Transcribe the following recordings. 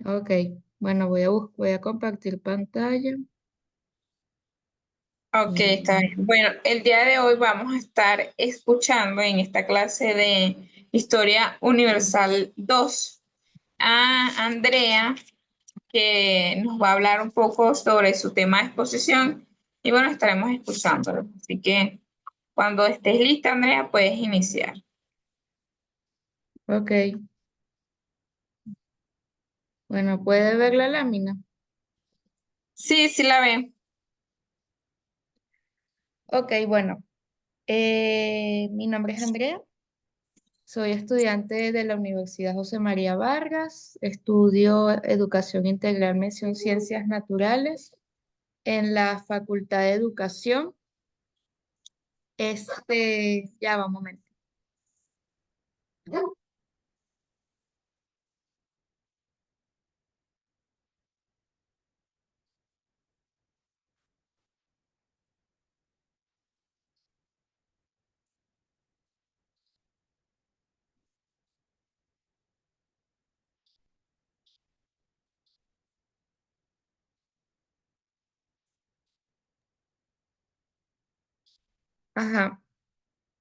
Ok, bueno, voy a compartir pantalla. Ok, está Mm, bien. Bueno, el día de hoy vamos a estar escuchando en esta clase de Historia Universal 2 a Andrea, que nos va a hablar un poco sobre su tema de exposición y bueno, estaremos escuchándolo. Así que cuando estés lista, Andrea, puedes iniciar. Ok, bueno, puede ver la lámina. Sí, sí la ven. Ok, bueno, mi nombre es Andrea, soy estudiante de la Universidad José María Vargas, estudio Educación Integral Mención Ciencias Naturales en la Facultad de Educación. Ya va un momento. Ajá,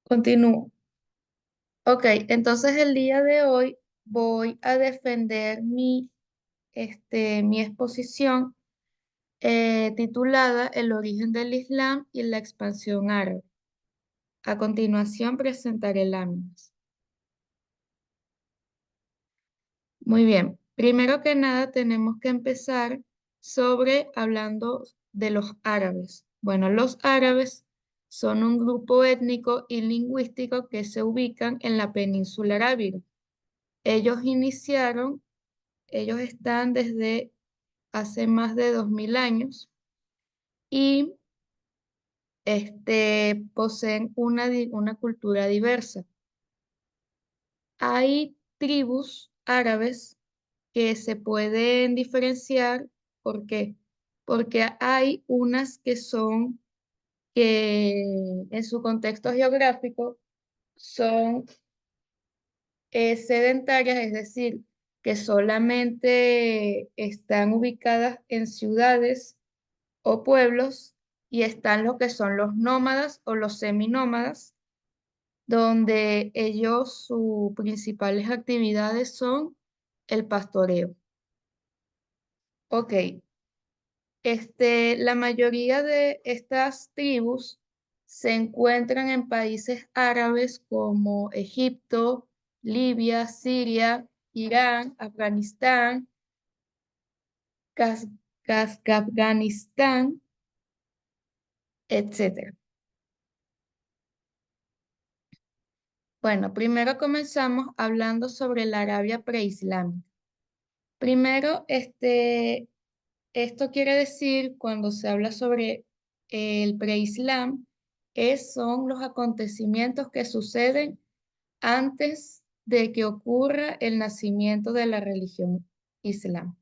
continúo. Ok, entonces el día de hoy voy a defender mi exposición titulada El origen del Islam y la expansión árabe. A continuación presentaré láminas. Muy bien, primero que nada tenemos que empezar sobre hablando de los árabes. Bueno, los árabes son un grupo étnico y lingüístico que se ubican en la península arábiga. Ellos iniciaron Ellos están desde hace más de 2000 años y poseen una cultura diversa. Hay tribus árabes que se pueden diferenciar. ¿Por qué? Porque hay unas que en su contexto geográfico son sedentarias, es decir, que solamente están ubicadas en ciudades o pueblos, y están lo que son los nómadas o los seminómadas, donde ellos sus principales actividades son el pastoreo. Ok, la mayoría de estas tribus se encuentran en países árabes como Egipto, Libia, Siria, Irán, Afganistán, Kaz- Afganistán, etc. Bueno, primero comenzamos hablando sobre la Arabia preislámica. Primero, esto quiere decir, cuando se habla sobre el preislam, son los acontecimientos que suceden antes de que ocurra el nacimiento de la religión islam.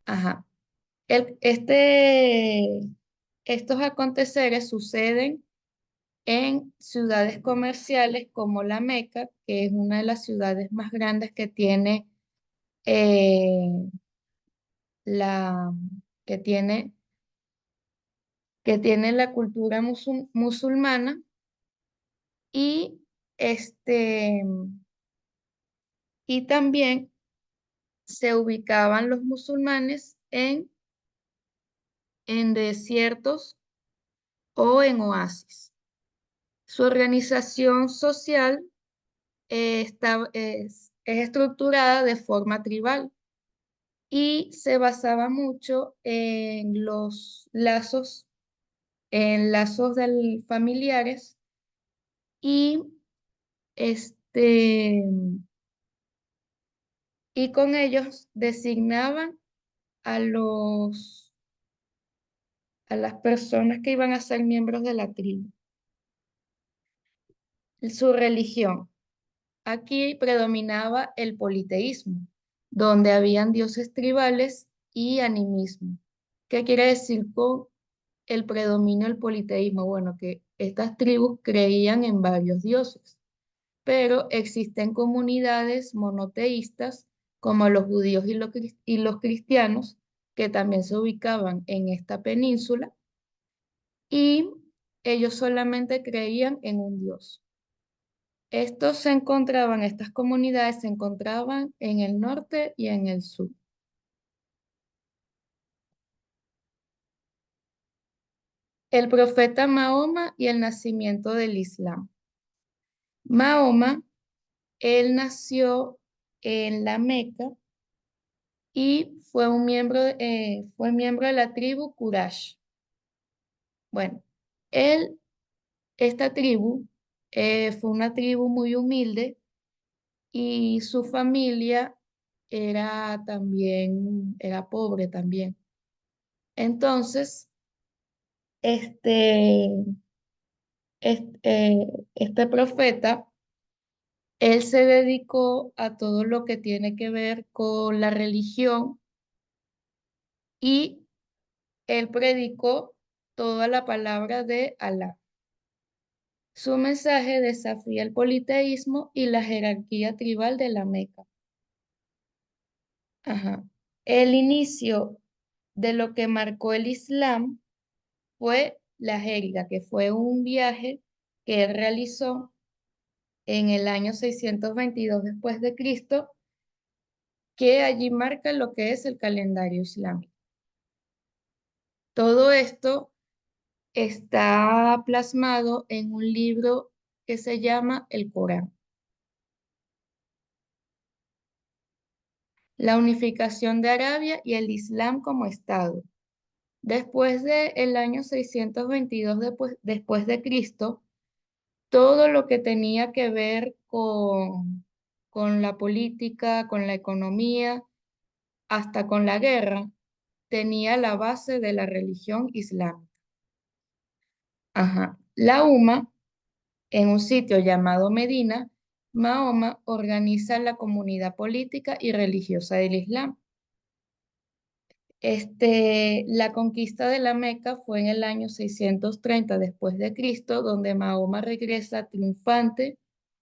Ajá. El- este, Estos aconteceres suceden en ciudades comerciales como la Meca, que es una de las ciudades más grandes eh, la, que tiene, que tiene la cultura musulmana, y, este, y también se ubicaban los musulmanes en desiertos o en oasis. Su organización social es estructurada de forma tribal y se basaba mucho en lazos familiares, y, este, y con ellos designaban a a las personas que iban a ser miembros de la tribu. Su religión. Aquí predominaba el politeísmo, donde habían dioses tribales y animismo. ¿Qué quiere decir con el predominio del politeísmo? Bueno, que estas tribus creían en varios dioses, pero existen comunidades monoteístas como los judíos y los cristianos, que también se ubicaban en esta península, y ellos solamente creían en un Dios. Estas comunidades se encontraban en el norte y en el sur. El profeta Mahoma y el nacimiento del Islam. Mahoma, él nació en la Meca y fue miembro de la tribu Quraysh. Bueno, él, esta tribu fue una tribu muy humilde y su familia era pobre también. Entonces, este, este profeta, él se dedicó a todo lo que tiene que ver con la religión y él predicó toda la palabra de Alá. Su mensaje desafía el politeísmo y la jerarquía tribal de la Meca. Ajá. El inicio de lo que marcó el Islam fue la Hériga, que fue un viaje que él realizó en el año 622 después de Cristo, que allí marca lo que es el calendario islámico. Todo esto está plasmado en un libro que se llama el Corán. La unificación de Arabia y el Islam como Estado. Después del año 622 después de Cristo, todo lo que tenía que ver con la política, con la economía, hasta con la guerra, tenía la base de la religión islámica. Ajá. La UMA, en un sitio llamado Medina, Mahoma organiza la comunidad política y religiosa del Islam. La conquista de la Meca fue en el año 630 después de Cristo, donde Mahoma regresa triunfante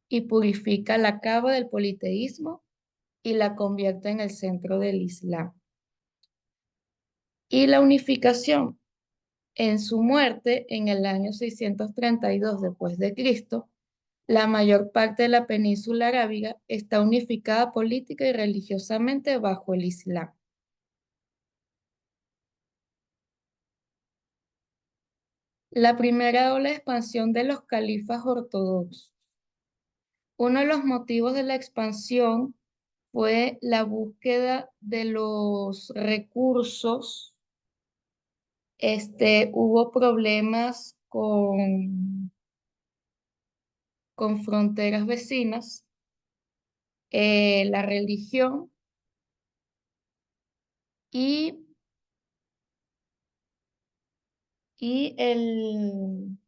y purifica la cava del politeísmo y la convierte en el centro del Islam. Y la unificación. En su muerte, en el año 632 después de Cristo, la mayor parte de la península arábiga está unificada política y religiosamente bajo el Islam. La primera ola de expansión de los califas ortodoxos. Uno de los motivos de la expansión fue la búsqueda de los recursos. Hubo problemas con fronteras vecinas, la religión y, y, el,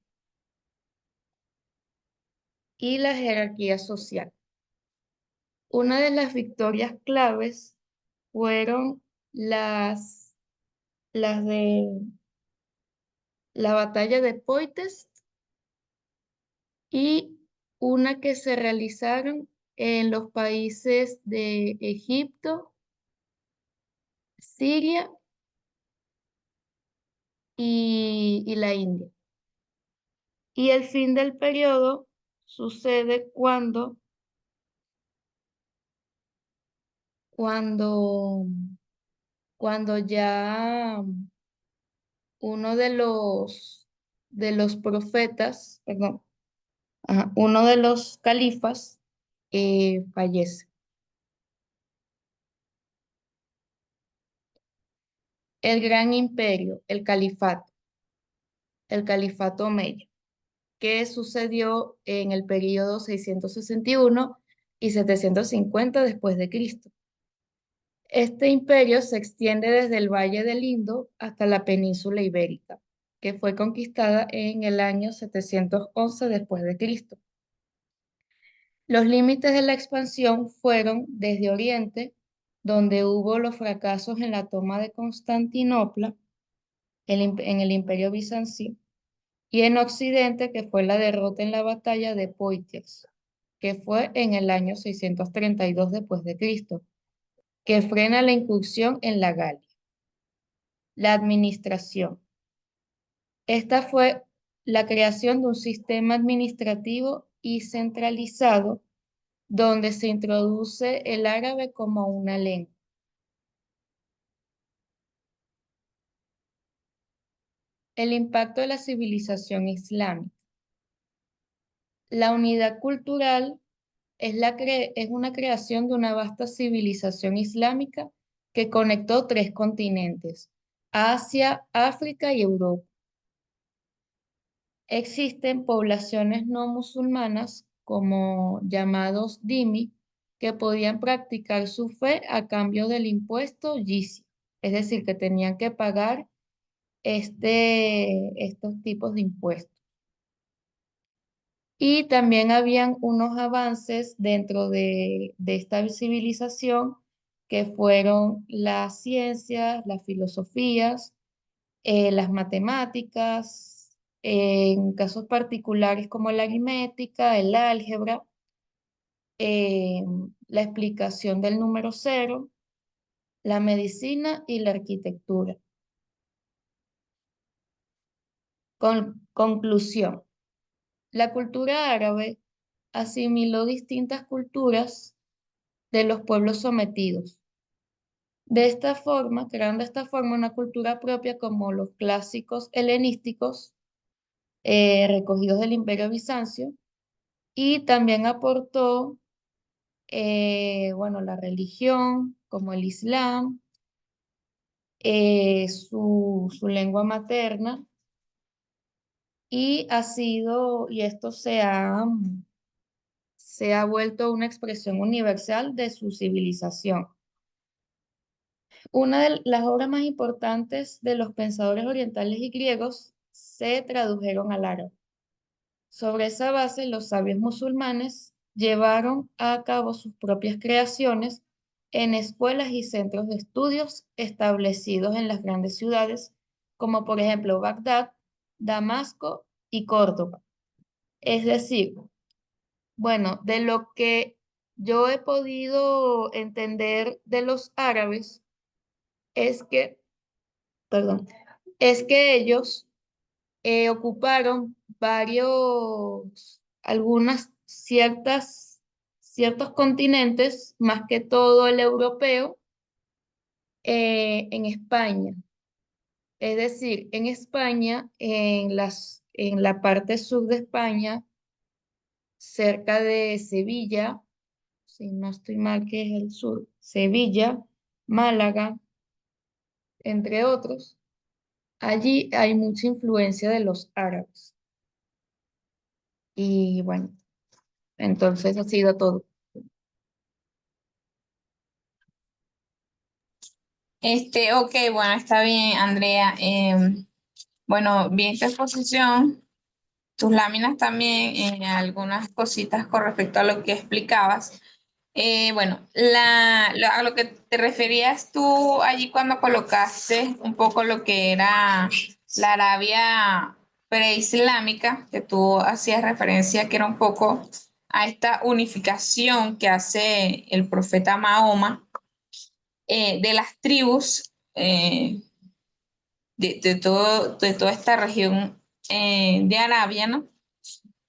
y la jerarquía social. Una de las victorias claves fueron las de la batalla de Poitiers y una que se realizaron en los países de Egipto, Siria y la India. Y el fin del periodo sucede cuando, cuando ya uno de los profetas, perdón, uno de los califas fallece. El gran imperio, el califato omeya, que sucedió en el periodo 661 y 750 después de Cristo. Este imperio se extiende desde el Valle del Indo hasta la península ibérica, que fue conquistada en el año 711 después de Cristo. Los límites de la expansión fueron desde Oriente, donde hubo los fracasos en la toma de Constantinopla, en el Imperio Bizancio, y en Occidente, que fue la derrota en la batalla de Poitiers, que fue en el año 632 después de Cristo. que frena la incursión en la Galia. La administración. Esta fue la creación de un sistema administrativo y centralizado donde se introduce el árabe como una lengua. El impacto de la civilización islámica. La unidad cultural es una creación de una vasta civilización islámica que conectó tres continentes: Asia, África y Europa. Existen poblaciones no musulmanas, como llamados dhimmi, que podían practicar su fe a cambio del impuesto yizia, es decir, que tenían que pagar estos tipos de impuestos. Y también habían unos avances dentro de esta civilización que fueron las ciencias, las filosofías, las matemáticas, en casos particulares como la aritmética, el álgebra, eh, la explicación del número cero, la medicina y la arquitectura. Conclusión. La cultura árabe asimiló distintas culturas de los pueblos sometidos. Creando de esta forma una cultura propia como los clásicos helenísticos recogidos del Imperio Bizancio, y también aportó, bueno, la religión como el Islam, su lengua materna, y esto se ha vuelto una expresión universal de su civilización. Una de las obras más importantes de los pensadores orientales y griegos se tradujeron al árabe. Sobre esa base, los sabios musulmanes llevaron a cabo sus propias creaciones en escuelas y centros de estudios establecidos en las grandes ciudades, como por ejemplo Bagdad, Damasco y Córdoba. Es decir, bueno, de lo que yo he podido entender de los árabes es que, perdón, es que ellos ocuparon ciertos continentes, más que todo el europeo, en España. Es decir, en España, en la parte sur de España, cerca de Sevilla, si no estoy mal que es el sur, Sevilla, Málaga, entre otros, allí hay mucha influencia de los árabes. Y bueno, entonces ha sido todo. Ok, bueno, está bien, Andrea. Bueno, bien tu exposición, tus láminas también, algunas cositas con respecto a lo que explicabas. Bueno, a lo que te referías tú allí cuando colocaste un poco lo que era la Arabia preislámica, que tú hacías referencia que era un poco a esta unificación que hace el profeta Mahoma, de las tribus, de toda esta región, de Arabia, ¿no?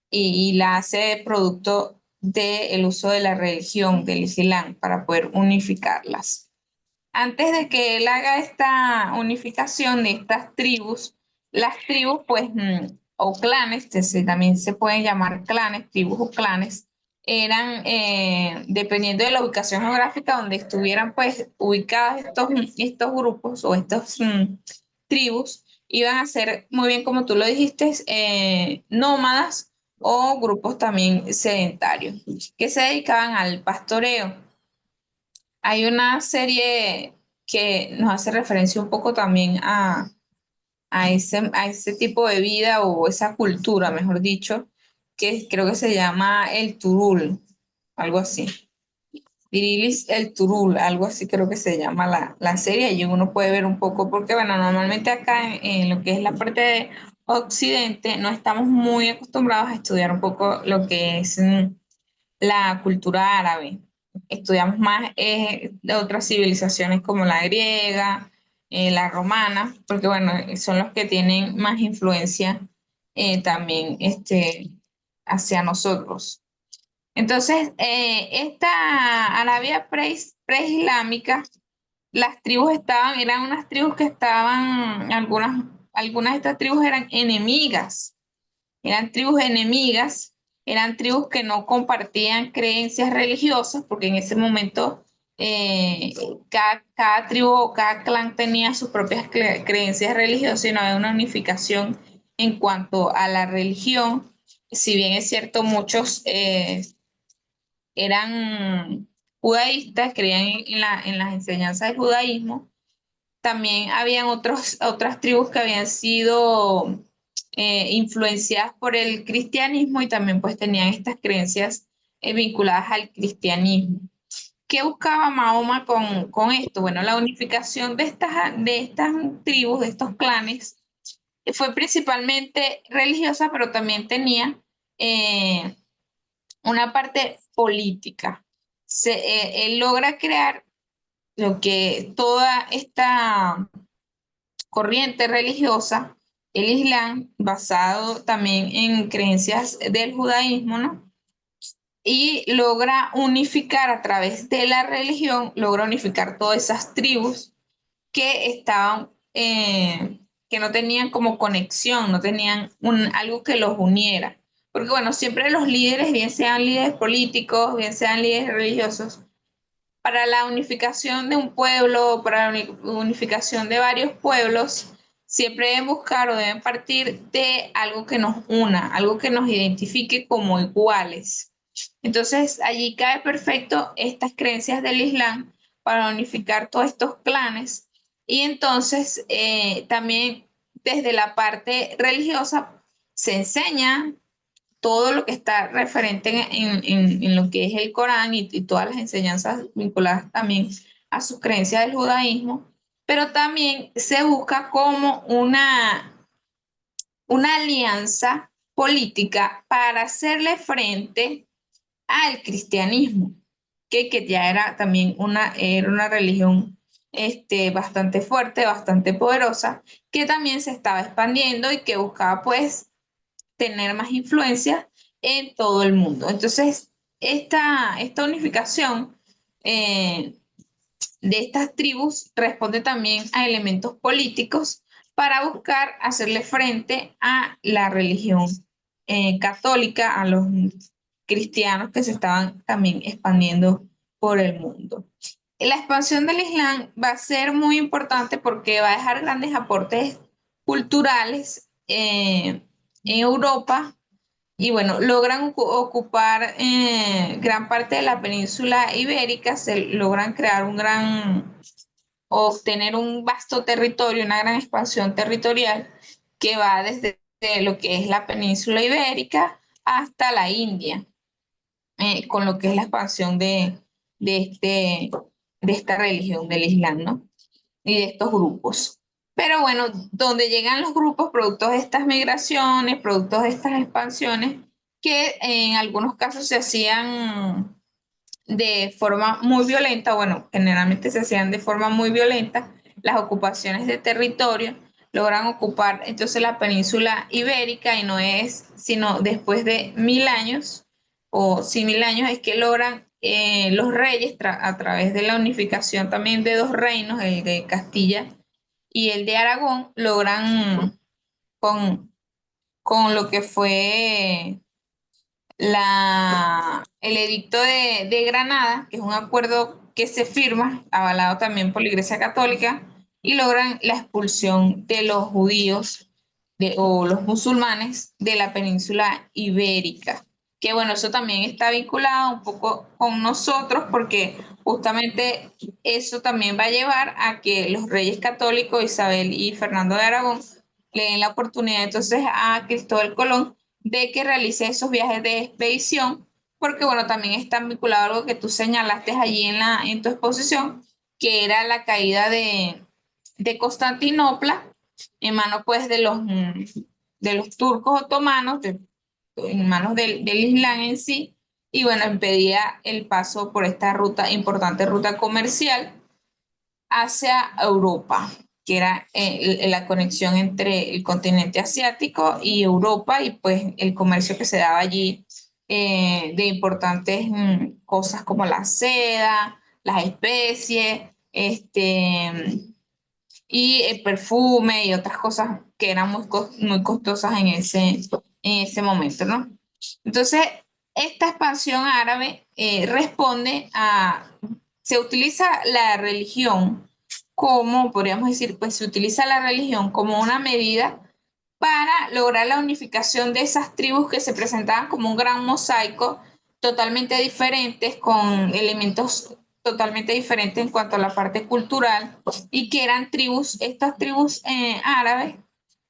Y la hace producto del uso de la religión, del Islam, para poder unificarlas. Antes de que él haga esta unificación de estas tribus, las tribus, pues, o clanes, también se pueden llamar clanes, tribus o clanes, eran, dependiendo de la ubicación geográfica donde estuvieran, pues, ubicados estos grupos o estos tribus, iban a ser, muy bien como tú lo dijiste, nómadas o grupos también sedentarios, que se dedicaban al pastoreo. Hay una serie que nos hace referencia un poco también a ese tipo de vida o esa cultura, mejor dicho, que creo que se llama el Turul, algo así. Dirilis el Turul, algo así creo que se llama la serie, y uno puede ver un poco, porque bueno, normalmente acá en lo que es la parte de Occidente no estamos muy acostumbrados a estudiar un poco lo que es la cultura árabe, ¿ok? estudiamos más de otras civilizaciones como la griega, la romana, porque bueno, son los que tienen más influencia también hacia nosotros. Entonces, esta Arabia preislámica, las tribus eran unas tribus que estaban, algunas de estas tribus eran enemigas, eran tribus enemigas, eran tribus que no compartían creencias religiosas, porque en ese momento eh, cada tribu, cada clan tenía sus propias creencias religiosas y no había una unificación en cuanto a la religión. Si bien es cierto, muchos eran judaístas, creían en las enseñanzas del judaísmo. También habían otras tribus que habían sido influenciadas por el cristianismo y también pues tenían estas creencias vinculadas al cristianismo. ¿Qué buscaba Mahoma con esto? Bueno, la unificación de estas tribus, de estos clanes, fue principalmente religiosa, pero también tenía eh, una parte política. Él logra crear lo que toda esta corriente religiosa, el Islam, basado también en creencias del judaísmo, ¿no? Y logra unificar a través de la religión, logra unificar todas esas tribus que estaban, que no tenían como conexión, no tenían algo que los uniera. Porque bueno, siempre los líderes, bien sean líderes políticos, bien sean líderes religiosos, para la unificación de un pueblo, para la unificación de varios pueblos, siempre deben buscar o deben partir de algo que nos una, algo que nos identifique como iguales. Entonces, allí cae perfecto estas creencias del Islam para unificar todos estos clanes. Y entonces, también desde la parte religiosa se enseña todo lo que está referente en lo que es el Corán y todas las enseñanzas vinculadas también a sus creencias del judaísmo, pero también se busca como una alianza política para hacerle frente al cristianismo, que ya era también era una religión bastante fuerte, bastante poderosa, que también se estaba expandiendo y que buscaba pues tener más influencia en todo el mundo. Entonces, esta unificación eh, de estas tribus responde también a elementos políticos para buscar hacerle frente a la religión católica, a los cristianos que se estaban también expandiendo por el mundo. La expansión del Islam va a ser muy importante porque va a dejar grandes aportes culturales en Europa y bueno, logran ocupar gran parte de la península ibérica, se logran crear obtener un vasto territorio, una gran expansión territorial que va desde lo que es la península ibérica hasta la India, con lo que es la expansión de, este, de esta religión del Islam, ¿no? Y de estos grupos. Pero bueno, donde llegan los grupos productos de estas migraciones, productos de estas expansiones, que en algunos casos se hacían de forma muy violenta, bueno, generalmente se hacían de forma muy violenta, las ocupaciones de territorio, logran ocupar entonces la península ibérica y no es sino después de 1000 años o si 1000 años es que logran los reyes a través de la unificación también de dos reinos, el de Castilla y el de Aragón, logran con, con lo que fue el edicto de Granada, que es un acuerdo que se firma, avalado también por la Iglesia Católica, y logran la expulsión de los judíos o los musulmanes de la península ibérica. Que bueno, eso también está vinculado un poco con nosotros porque justamente eso también va a llevar a que los reyes católicos, Isabel y Fernando de Aragón, le den la oportunidad entonces a Cristóbal Colón de que realice esos viajes de expedición, porque bueno, también está vinculado a algo que tú señalaste allí en tu exposición, que era la caída de Constantinopla en manos pues de los turcos otomanos, en manos del Islam en sí, y bueno, impedía el paso por esta ruta, importante ruta comercial hacia Europa, que era la conexión entre el continente asiático y Europa, y pues el comercio que se daba allí de importantes cosas como la seda, las especies, y el perfume y otras cosas que eran muy costosas en ese momento, ¿no? Entonces, esta expansión árabe responde a, se utiliza la religión como, podríamos decir, pues se utiliza la religión como una medida para lograr la unificación de esas tribus que se presentaban como un gran mosaico totalmente diferentes, con elementos totalmente diferentes en cuanto a la parte cultural, y que eran tribus, estas tribus árabes,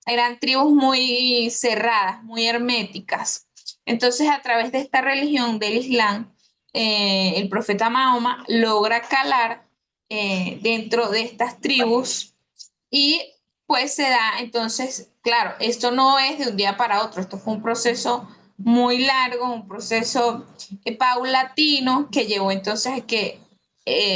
eran tribus muy cerradas, muy herméticas. Entonces, a través de esta religión del Islam, el profeta Mahoma logra calar dentro de estas tribus, y pues se da, entonces, claro, esto no es de un día para otro, esto fue un proceso muy largo, un proceso paulatino que llevó entonces a que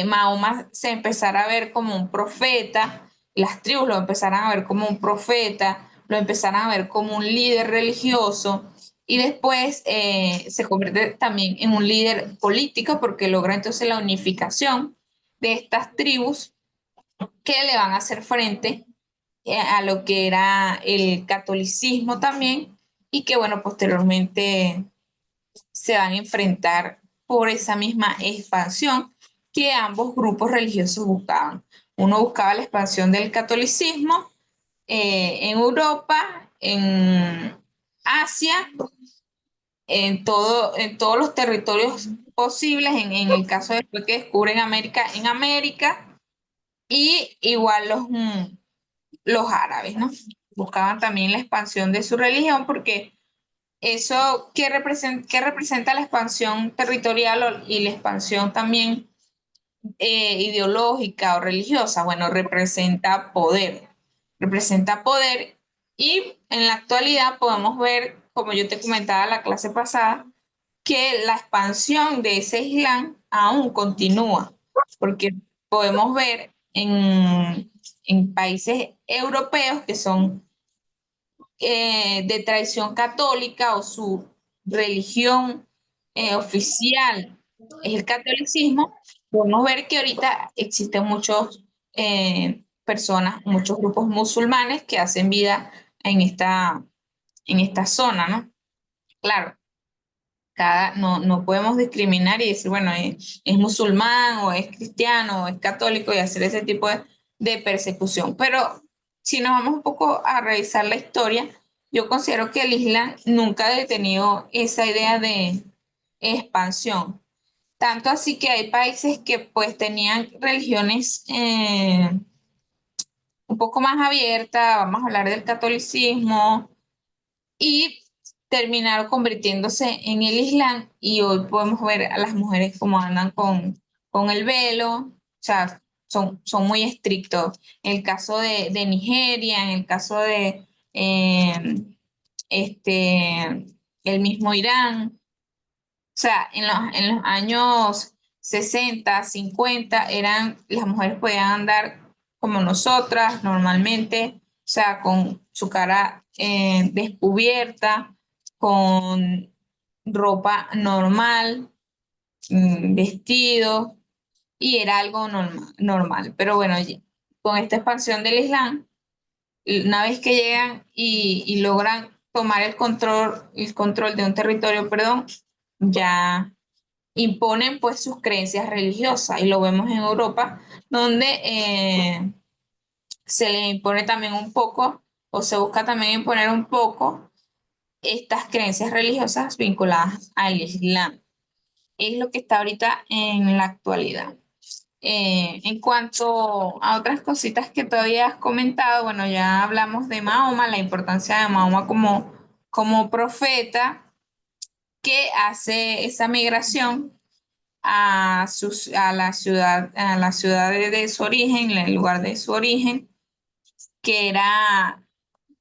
Mahoma se empezara a ver como un profeta, las tribus lo empezaran a ver como un profeta, lo empezaran a ver como un líder religioso, y después se convierte también en un líder político porque logra entonces la unificación de estas tribus que le van a hacer frente a lo que era el catolicismo también, y que bueno, posteriormente se van a enfrentar por esa misma expansión que ambos grupos religiosos buscaban. Uno buscaba la expansión del catolicismo en Europa, en Asia, en todos los territorios posibles, en el caso después que descubren América, en América, y igual los árabes, ¿no? Buscaban también la expansión de su religión porque eso, qué representa la expansión territorial y la expansión también ideológica o religiosa? Bueno, representa poder, y en la actualidad podemos ver, como yo te comentaba en la clase pasada, que la expansión de ese Islam aún continúa, porque podemos ver en países europeos que son de tradición católica, o su religión oficial es el catolicismo, podemos ver que ahorita existen muchos personas, muchos grupos musulmanes que hacen vida en esta zona, ¿no? Claro, no podemos discriminar y decir, bueno, es musulmán o es cristiano o es católico, y hacer ese tipo de persecución. Pero si nos vamos un poco a revisar la historia, yo considero que el Islam nunca ha tenido esa idea de expansión. Tanto así que hay países que pues tenían religiones un poco más abiertas, vamos a hablar del catolicismo, y terminaron convirtiéndose en el Islam, y hoy podemos ver a las mujeres como andan con el velo, o sea, son muy estrictos. En el caso de Nigeria, en el caso de este, el mismo Irán, o sea, en los años 60 50 las mujeres podían andar como nosotras normalmente, o sea, con su cara descubierta, con ropa normal, vestido, y era algo normal. Pero bueno, con esta expansión del Islam, una vez que llegan y logran tomar el control de un territorio, perdón, ya imponen pues sus creencias religiosas, y lo vemos en Europa, donde se le impone también un poco, o se busca también imponer un poco estas creencias religiosas vinculadas al Islam. Es lo que está ahorita en la actualidad. En cuanto a otras cositas que todavía has comentado, bueno, ya hablamos de Mahoma, la importancia de Mahoma como profeta que hace esa migración a la ciudad de su origen, el lugar de su origen, que era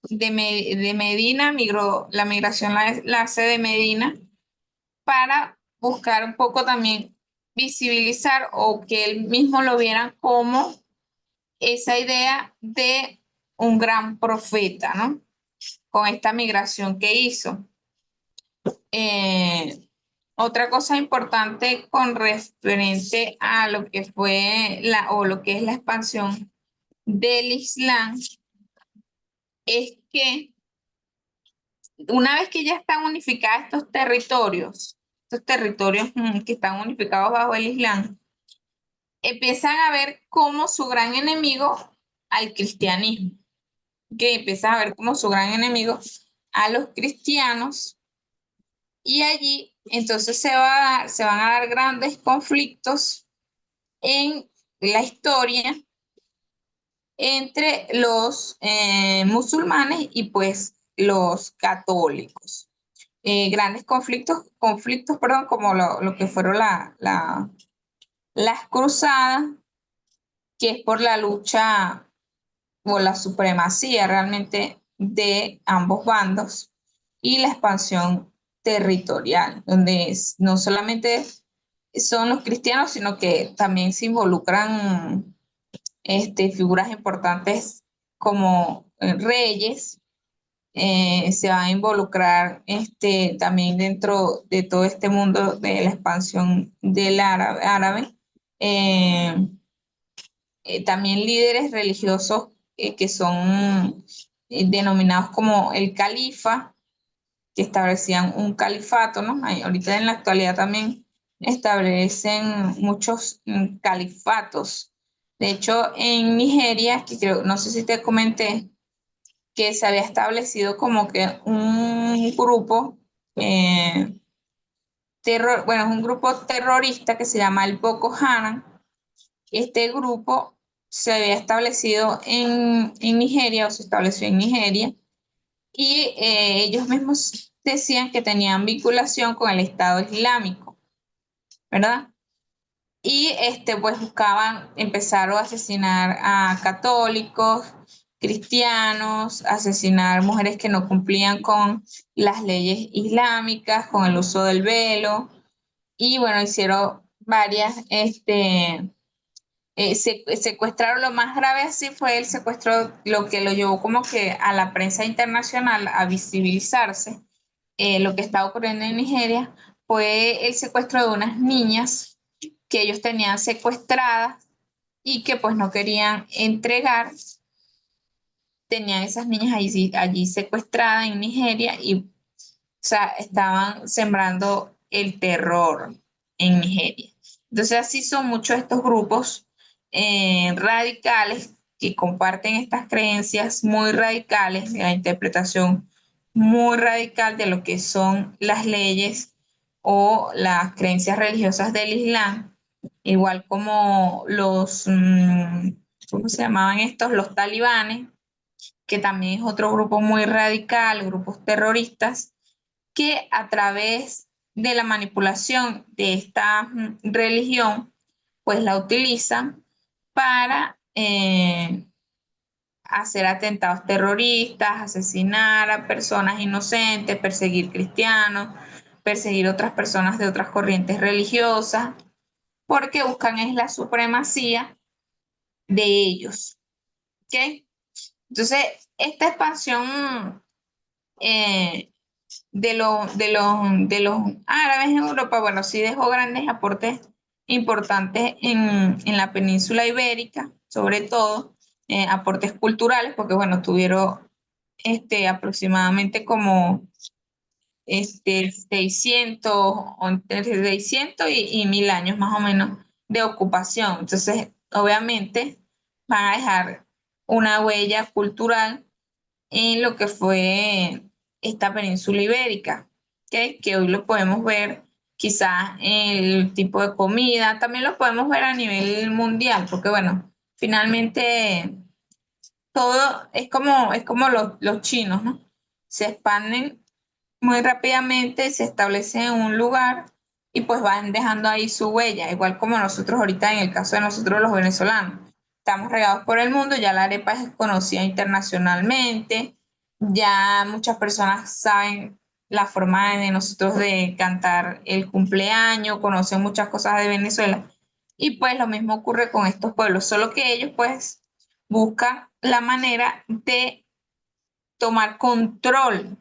de Medina, la migración la hace de Medina para buscar un poco también visibilizar o que él mismo lo viera como esa idea de un gran profeta, ¿no? Con esta migración que hizo. Eh, Otra cosa importante con referente a lo que fue o lo que es la expansión del Islam es que una vez que ya están unificados estos territorios que están unificados bajo el Islam, empiezan a ver como su gran enemigo al cristianismo, que empiezan a ver como su gran enemigo a los cristianos, y allí entonces se van a dar grandes conflictos en la historia entre los musulmanes y pues los católicos. Grandes conflictos, perdón, como lo que fueron las cruzadas, que es por la lucha o la supremacía realmente de ambos bandos, y la expansión territorial, donde no solamente son los cristianos, sino que también se involucran figuras importantes como reyes. Se va a involucrar también dentro de todo este mundo de la expansión del árabe. eh, También líderes religiosos que son denominados como el califa, que establecían un califato, ¿no? Ahorita en la actualidad también establecen muchos califatos. De hecho, en Nigeria, que creo, no sé si te comenté, que se había establecido como que un grupo bueno, es un grupo terrorista que se llama el Boko Haram. Este grupo se había establecido en Nigeria, o se estableció en Nigeria, y ellos mismos decían que tenían vinculación con el Estado Islámico, ¿verdad? Y pues buscaban, empezaron a asesinar a católicos, cristianos, asesinar mujeres que no cumplían con las leyes islámicas, con el uso del velo, y bueno, hicieron varias, secuestraron. Lo más grave así fue el secuestro, lo que lo llevó como que a la prensa internacional a visibilizarse. Lo que estaba ocurriendo en Nigeria fue el secuestro de unas niñas que ellos tenían secuestradas y que pues no querían entregar. Tenían esas niñas allí secuestradas en Nigeria, y o sea, estaban sembrando el terror en Nigeria. Entonces así son muchos estos grupos radicales que comparten estas creencias muy radicales, de la interpretación muy radical de lo que son las leyes o las creencias religiosas del Islam, igual como ¿cómo se llamaban estos? Los talibanes, que también es otro grupo muy radical, grupos terroristas, que a través de la manipulación de esta religión, pues la utilizan para hacer atentados terroristas, asesinar a personas inocentes, perseguir cristianos, perseguir otras personas de otras corrientes religiosas, porque buscan es la supremacía de ellos. ¿Ok? Entonces, esta expansión eh, de los árabes en Europa, bueno, sí dejó grandes aportes importantes en la península ibérica, sobre todo aportes culturales, porque bueno, tuvieron aproximadamente como 600, o entre 600 y 1000 años más o menos de ocupación. Entonces, obviamente, van a dejar una huella cultural en lo que fue esta península ibérica, que hoy lo podemos ver quizás en el tipo de comida, también lo podemos ver a nivel mundial, porque bueno, finalmente todo es como los chinos, ¿no? Se expanden muy rápidamente, se establecen en un lugar y pues van dejando ahí su huella, igual como nosotros ahorita en el caso de nosotros los venezolanos. Estamos regados por el mundo, ya la arepa es conocida internacionalmente, ya muchas personas saben la forma de nosotros de cantar el cumpleaños, conocen muchas cosas de Venezuela. Y pues lo mismo ocurre con estos pueblos, solo que ellos pues buscan la manera de tomar control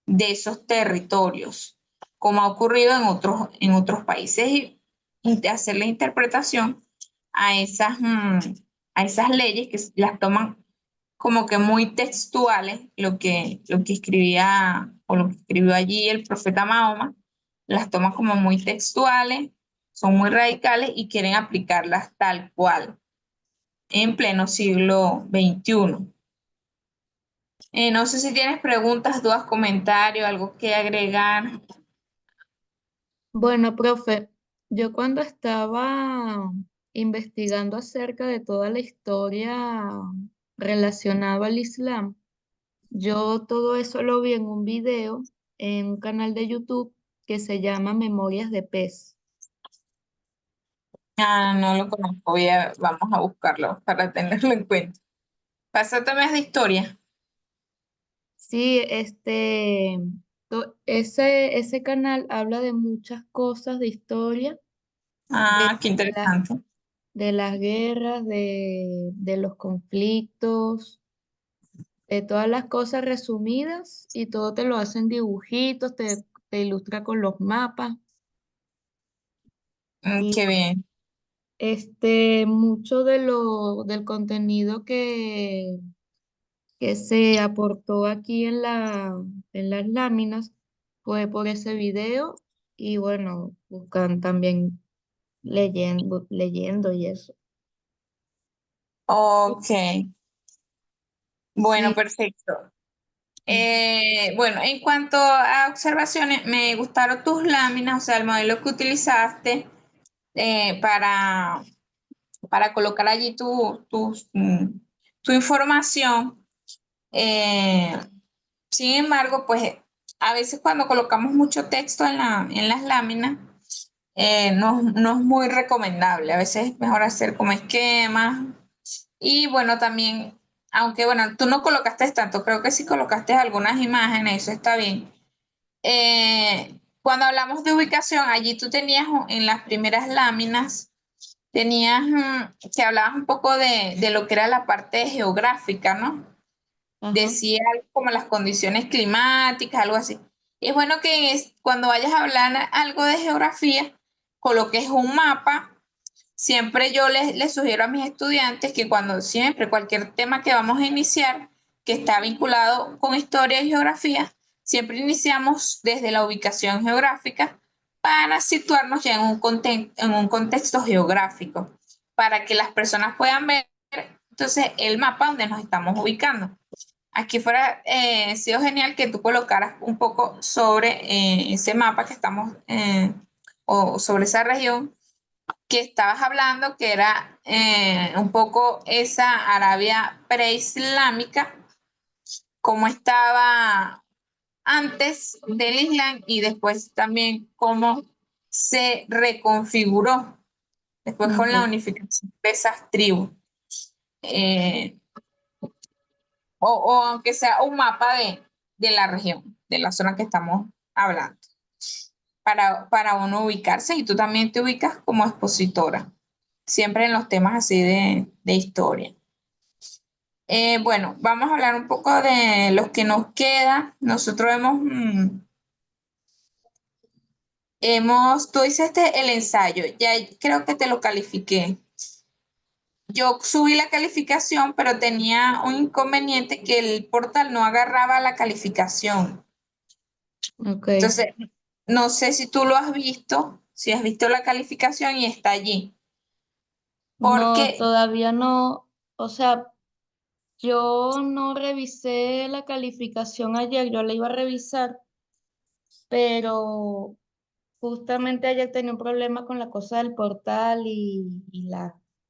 de esos territorios, como ha ocurrido en otros países, y de hacer la interpretación a a esas leyes que las toman como que muy textuales, lo que escribía o lo que escribió allí el profeta Mahoma, las toman como muy textuales, son muy radicales y quieren aplicarlas tal cual en pleno siglo XXI. No sé si tienes preguntas, dudas, comentarios, algo que agregar. Bueno, profe, yo cuando estaba investigando acerca de toda la historia relacionada al Islam, yo todo eso lo vi en un video en un canal de YouTube que se llama Memorias de Pez. Ah, no lo conozco, vamos a buscarlo para tenerlo en cuenta. Pásate más de historia. Sí, ese canal habla de muchas cosas de historia, de Ah, qué las, interesante. de las guerras, de los conflictos, de todas las cosas resumidas y todo te lo hacen dibujitos, te ilustra con los mapas y Qué bien. mucho del contenido que se aportó aquí en las láminas fue por ese video y bueno, buscan también leyendo y eso. Ok, bueno, Sí, perfecto. ujú, Bueno, en cuanto a observaciones, me gustaron tus láminas, o sea, el modelo que utilizaste para colocar allí tu información. Eh, Sin embargo, pues a veces cuando colocamos mucho texto en las láminas, no es muy recomendable. A veces es mejor hacer como esquemas. Y bueno, también, aunque bueno, tú no colocaste tanto, creo que sí colocaste algunas imágenes, eso está bien. Cuando hablamos de ubicación, allí tú tenías en las primeras láminas, tenías que hablabas un poco de lo que era la parte geográfica, ¿no? ajá, Decía algo como las condiciones climáticas, algo así. Y es bueno que cuando vayas a hablar algo de geografía, coloques un mapa. Siempre yo les sugiero a mis estudiantes que cuando siempre cualquier tema que vamos a iniciar, que está vinculado con historia y geografía, siempre iniciamos desde la ubicación geográfica para situarnos ya en un contexto geográfico, para que las personas puedan ver entonces el mapa donde nos estamos ubicando. Aquí fuera sido genial que tú colocaras un poco sobre ese mapa que estamos, o sobre esa región que estabas hablando, que era un poco esa Arabia preislámica, cómo estaba antes del Islam y después también cómo se reconfiguró después con la ok. unificación de esas tribus. Eh, o aunque sea un mapa de la región, de la zona que estamos hablando, para uno ubicarse y tú también te ubicas como expositora, siempre en los temas así de historia. Bueno, vamos a hablar un poco de los que nos queda. Nosotros tú hiciste el ensayo, ya creo que te lo califiqué. Yo subí la calificación, pero tenía un inconveniente que el portal no agarraba la calificación. Ok. Entonces, no sé si tú lo has visto, si has visto la calificación y está allí. No, Porque, todavía no, o sea, yo no revisé la calificación ayer, yo la iba a revisar, pero justamente ayer tenía un problema con la cosa del portal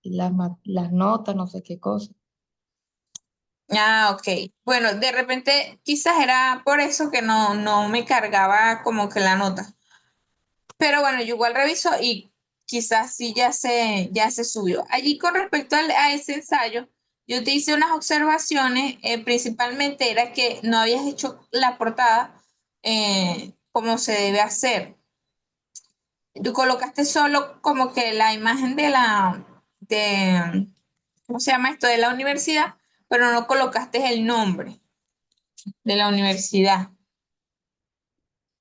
las notas, no sé qué cosa. ok. Bueno, de repente quizás era por eso que no me cargaba como que la nota. Pero bueno, yo igual reviso y quizás sí ya se subió. Allí con respecto a ese ensayo, yo te hice unas observaciones, principalmente era que no habías hecho la portada cómo se debe hacer. Tú colocaste solo como que la imagen ¿cómo se llama esto? De la universidad, pero no colocaste el nombre de la universidad.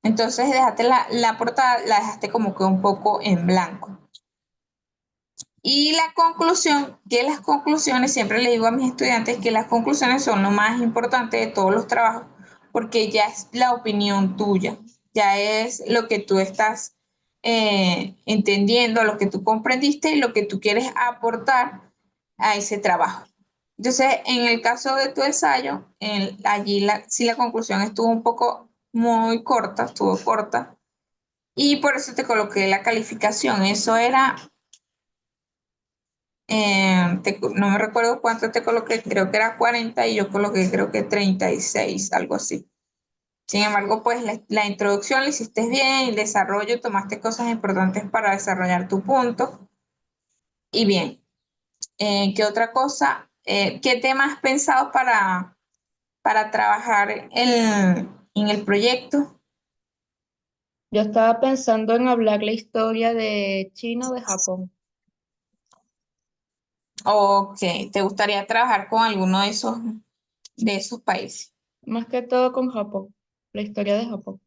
Entonces dejaste la portada, la dejaste como que un poco en blanco. Y la conclusión, que las conclusiones, siempre le digo a mis estudiantes que las conclusiones son lo más importante de todos los trabajos, porque ya es la opinión tuya, ya es lo que tú estás entendiendo, lo que tú comprendiste y lo que tú quieres aportar a ese trabajo. Entonces, en el caso de tu ensayo, allí sí la conclusión estuvo un poco muy corta, estuvo corta, y por eso te coloqué la calificación. Eso era no me recuerdo cuánto te coloqué, creo que era 40 y yo coloqué creo que 36, algo así. Sin embargo, pues la introducción la hiciste bien, el desarrollo, tomaste cosas importantes para desarrollar tu punto. Y bien, ¿qué otra cosa? ¿Qué temas has pensado para trabajar en el proyecto? Yo estaba pensando en hablar la historia de China o de Japón, Ok, ¿te gustaría trabajar con alguno de esos países? más que todo con Japón, la historia de Japón,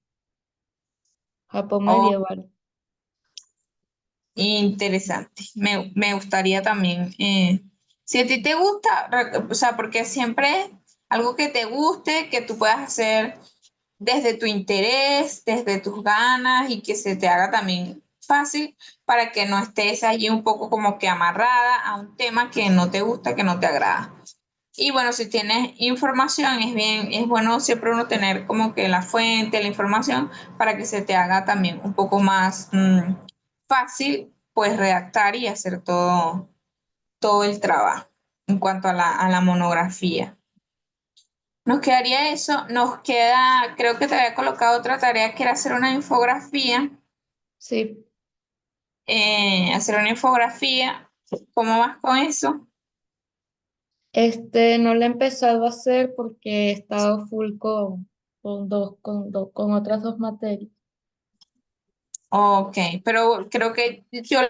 Japón Oh, medieval. interesante. Me gustaría también. Si a ti te gusta, o sea, porque siempre algo que te guste, que tú puedas hacer desde tu interés, desde tus ganas y que se te haga también fácil para que no estés allí un poco como que amarrada a un tema que no te gusta, que no te agrada. Y bueno, si tienes información, es bueno siempre uno tener como que la fuente, la información, para que se te haga también un poco más fácil, pues redactar y hacer todo el trabajo en cuanto a la monografía. Nos quedaría eso, nos queda, creo que te había colocado otra tarea que era Sí, hacer una infografía. ¿Cómo vas con eso? no lo he empezado a hacer porque he estado full con otras dos materias. Ok, pero creo que yo